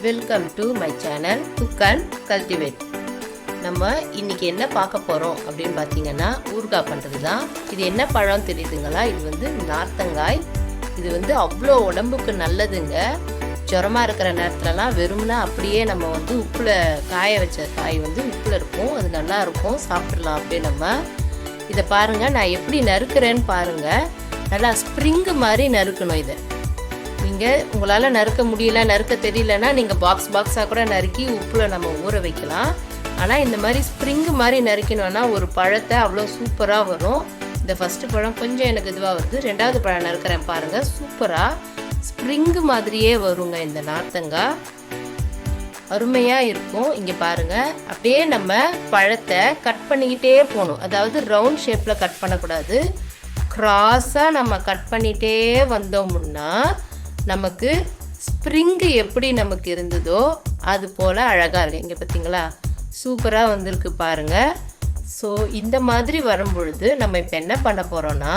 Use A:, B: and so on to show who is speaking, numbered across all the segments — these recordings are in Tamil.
A: Welcome to my channel cook and cultivate. நம்ம இன்னைக்கு என்ன பார்க்க போகிறோம் அப்படின்னு பார்த்தீங்கன்னா ஊறுகாய் பண்ணுறது தான். இது என்ன பழம் தெரியுதுங்களா? இது வந்து நார்த்தங்காய். இது வந்து அவ்வளோ உடம்புக்கு நல்லதுங்க. ஜுரமாக இருக்கிற நேரத்துலலாம் வெறும்னா அப்படியே நம்ம வந்து உப்பில் காய வச்ச காய் வந்து உப்பில் இருக்கும், அது நல்லா இருக்கும், சாப்பிட்றலாம். அப்படியே நம்ம இதை பாருங்கள், நான் எப்படி நறுக்கிறேன்னு பாருங்கள். நல்லா ஸ்ப்ரிங்கு மாதிரி நறுக்கணும். இதை நீங்கள் உங்களால் நறுக்க முடியல, நறுக்க தெரியலன்னா நீங்கள் பாக்ஸாக கூட நறுக்கி உப்பில் நம்ம ஊற வைக்கலாம். ஆனால் இந்த மாதிரி ஸ்ப்ரிங்கு மாதிரி நறுக்கணும்னா ஒரு பழத்தை அவ்வளோ சூப்பராக வரும். இந்த ஃபஸ்ட்டு பழம் கொஞ்சம் எனக்கு இதுவாக வருது, ரெண்டாவது பழம் நறுக்கிறேன் பாருங்கள். சூப்பராக ஸ்ப்ரிங்கு மாதிரியே வருங்க இந்த நார்த்தங்காய், அருமையாக இருக்கும். இங்கே பாருங்கள், அப்படியே நம்ம பழத்தை கட் பண்ணிக்கிட்டே போகணும். அதாவது ரவுண்ட் ஷேப்பில் கட் பண்ணக்கூடாது, கிராஸாக நம்ம கட் பண்ணிகிட்டே வந்தோம்னா நமக்கு ஸ்ப்ரிங்கு எப்படி நமக்கு இருந்ததோ அது போல் அழகாக இருக்கு. இங்கே பார்த்தீங்களா, சூப்பராக வந்திருக்கு பாருங்கள். ஸோ இந்த மாதிரி வரும்பொழுது நம்ம இப்போ என்ன பண்ண போகிறோன்னா,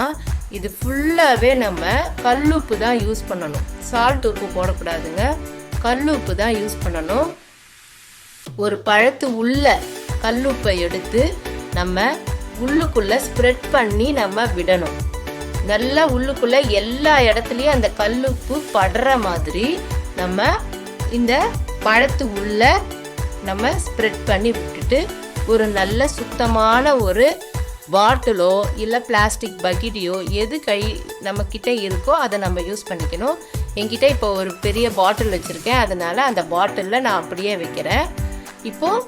A: இது ஃபுல்லாகவே நம்ம கல்லுப்பு தான் யூஸ் பண்ணணும். சால்ட் உப்பு போடக்கூடாதுங்க, கல்லுப்பு தான் யூஸ் பண்ணணும். ஒரு பழத்து உள்ள கல்லுப்பை எடுத்து நம்ம உள்ளுக்குள்ளே ஸ்ப்ரெட் பண்ணி நம்ம விடணும். நல்லா உள்ளுக்குள்ளே எல்லா இடத்துலையும் அந்த கல்லுப்பு படுற மாதிரி நம்ம இந்த பழத்து உள்ள நம்ம ஸ்ப்ரெட் பண்ணி விட்டுட்டு ஒரு நல்ல சுத்தமான ஒரு பாட்டிலோ இல்லை பிளாஸ்டிக் பக்கெட்டையோ எது நம்மக்கிட்ட இருக்கோ அதை நம்ம யூஸ் பண்ணிக்கணும். என்கிட்ட இப்போ ஒரு பெரிய பாட்டில் வச்சுருக்கேன், அதனால் அந்த பாட்டிலில் நான் அப்படியே வைக்கிறேன். இப்போது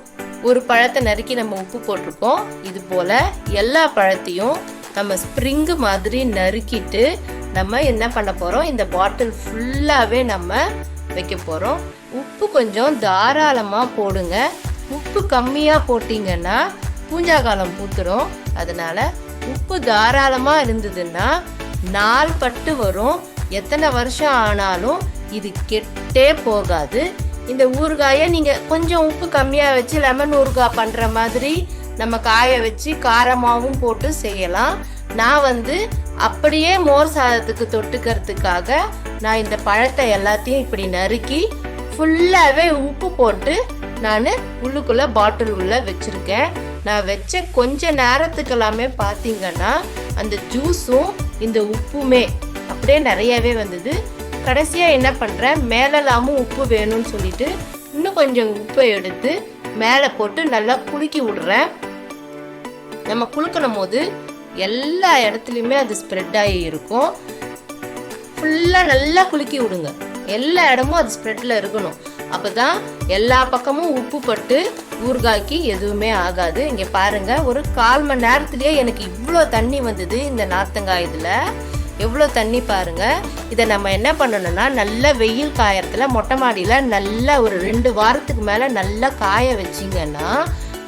A: ஒரு பழத்தை நறுக்கி நம்ம உப்பு போட்டிருக்கோம். இது போல் எல்லா பழத்தையும் நம்ம ஸ்ப்ரிங்கு மாதிரி நறுக்கிட்டு நம்ம என்ன பண்ண போகிறோம், இந்த பாட்டில் ஃபுல்லாகவே நம்ம வைக்க போகிறோம். உப்பு கொஞ்சம் தாராளமாக போடுங்க. உப்பு கம்மியாக போட்டிங்கன்னா பூஞ்சாக்காலம் பூத்துரும். அதனால் உப்பு தாராளமாக இருந்ததுன்னா நாள் பட்டு வரும். எத்தனை வருஷம் ஆனாலும் இது கெட்டே போகாது. இந்த ஊறுகாயை நீங்கள் கொஞ்சம் உப்பு கம்மியாக வச்சு லெமன் ஊறுகாய் பண்ணுற மாதிரி நம்ம காய வச்சு காரமாகவும் போட்டு செய்யலாம். நான் வந்து அப்படியே மோர் சாதத்துக்கு தொட்டுக்கிறதுக்காக நான் இந்த பழத்தை எல்லாத்தையும் இப்படி நறுக்கி ஃபுல்லாகவே உப்பு போட்டு நான் உள்ளுக்குள்ளே பாட்டில் உள்ள வச்சுருக்கேன். நான் வச்ச கொஞ்ச நேரத்துக்கு எல்லாமே பார்த்தீங்கன்னா அந்த ஜூஸும் இந்த உப்புமே அப்படியே நிறையவே வந்தது. கடைசியாக என்ன பண்ணுறேன், மேலெல்லாமும் உப்பு வேணும்னு சொல்லிட்டு இன்னும் கொஞ்சம் உப்பை எடுத்து மேலே போட்டு நல்லா குலுக்கி விடுறேன். நம்ம குலுக்கணும் போது எல்லா இடத்துலையுமே அது ஸ்ப்ரெட் ஆகி இருக்கும். ஃபுல்லாக நல்லா குலுக்கி விடுங்க, எல்லா இடமும் அது ஸ்ப்ரெட்டில் இருக்கணும். அப்போ தான் எல்லா பக்கமும் உப்பு பட்டு ஊறுகாய்க்கு எதுவுமே ஆகாது. இங்கே பாருங்கள், ஒரு 1/4 மணி நேரத்துலேயே எனக்கு இவ்வளோ தண்ணி வந்தது. இந்த நார்த்தங்காய் இதில் எவ்வளோ தண்ணி பாருங்கள். இதை நம்ம என்ன பண்ணணும்னா, நல்ல வெயில் காயத்தில் மொட்டை மாடியில் நல்லா ஒரு 2 வாரத்துக்கு மேலே நல்லா காய வச்சிங்கன்னா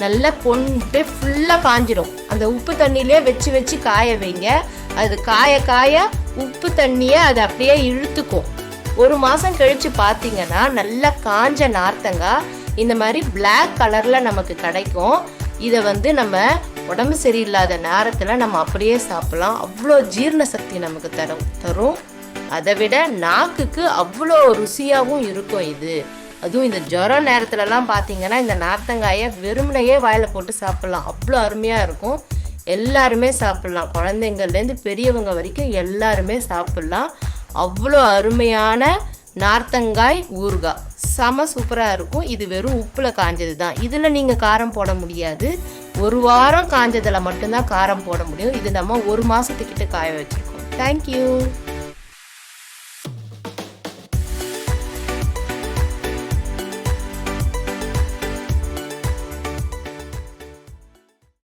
A: நல்லா பொண்டு ஃபுல்லாக காஞ்சிடும். அந்த உப்பு தண்ணியிலே வச்சு காய வைங்க. அது காய உப்பு தண்ணியை அது அப்படியே இழுத்துக்கும். 1 மாதம் கழித்து பார்த்தீங்கன்னா நல்லா காஞ்ச நார்த்தங்காய் இந்த மாதிரி பிளாக் கலரில் நமக்கு கிடைக்கும். இதை வந்து நம்ம உடம்பு சரியில்லாத நேரத்தில் நம்ம அப்படியே சாப்பிடலாம். அவ்வளோ ஜீரண சக்தி நமக்கு தரும். அதை விட நாக்குக்கு அவ்வளோ ருசியாகவும் இருக்கும் இது. அதுவும் இந்த ஜுர நேரத்துலலாம் பார்த்தீங்கன்னா இந்த நார்த்தங்காயை வெறுமனையே வாயில் போட்டு சாப்பிட்லாம், அவ்வளோ அருமையாக இருக்கும். எல்லாருமே சாப்பிட்லாம், குழந்தைங்கள்லேருந்து பெரியவங்க வரைக்கும் எல்லாருமே சாப்பிட்லாம். அவ்வளோ அருமையான நார்த்தங்காய் ஊறுகாய் செம சூப்பராக இருக்கும். இது வெறும் உப்பில் காஞ்சது தான். இதில் நீங்கள் காரம் போட முடியாது. 1 வாரம் காஞ்சதில் மட்டும்தான் காரம் போட முடியும். இது நம்ம 1 மாதத்துக்கிட்ட காய வச்சுருக்கோம். தேங்க்யூ.